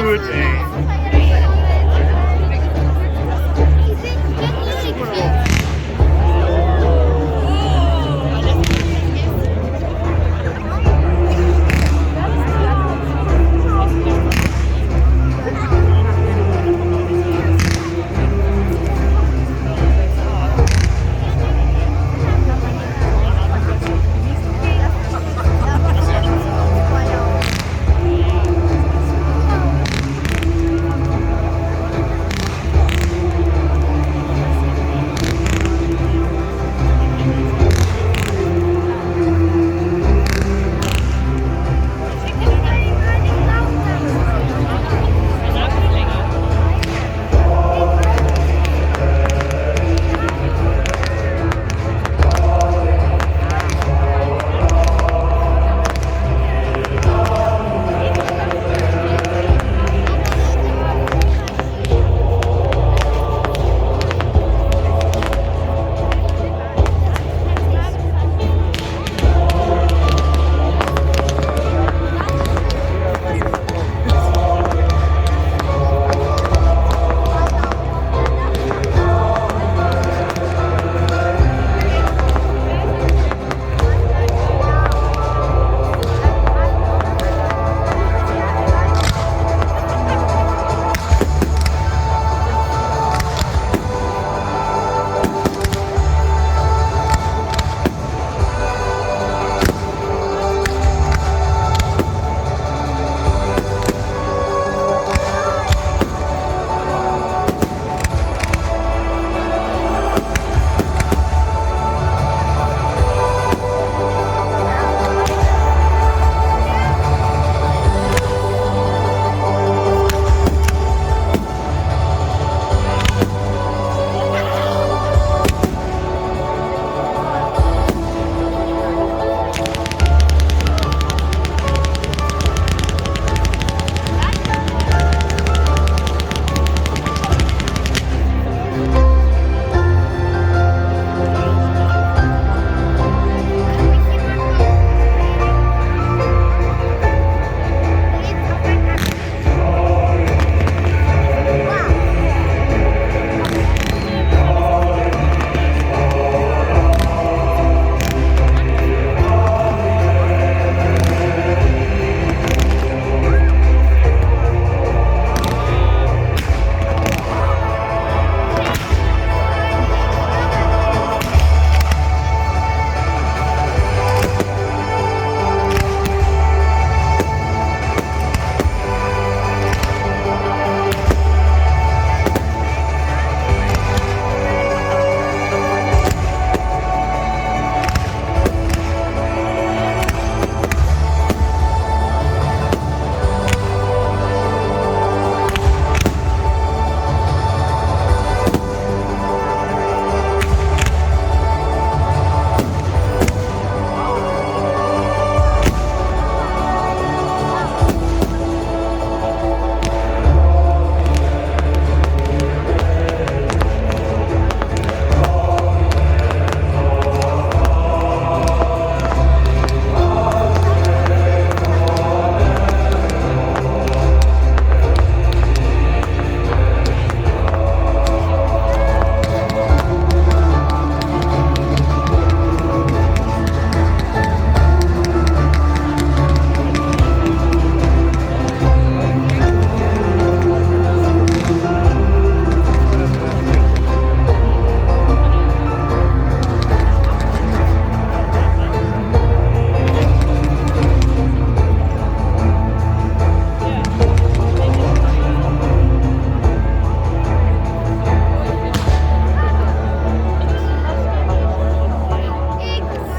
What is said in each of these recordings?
gut, ey.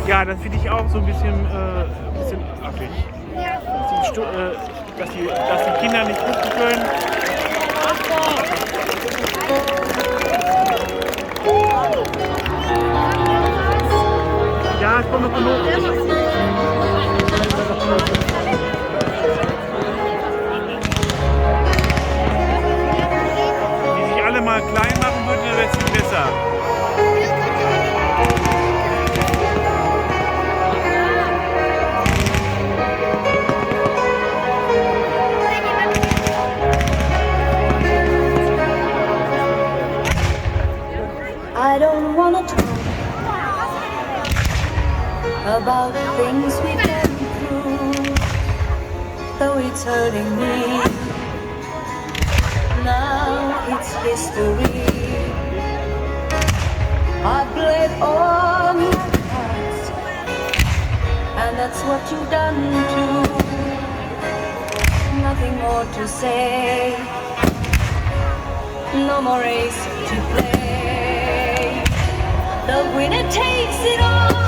Ja, das finde ich auch so ein bisschen affig. Dass die Kinder nicht gucken können. Ja, es kommt noch genug. Wenn die sich alle mal klein machen würden, dann wäre es viel besser. about things we've been through, though it's hurting me. Now it's history. I bled all my past, and that's what you've done too. Nothing more to say, no more race to play. The winner takes it all.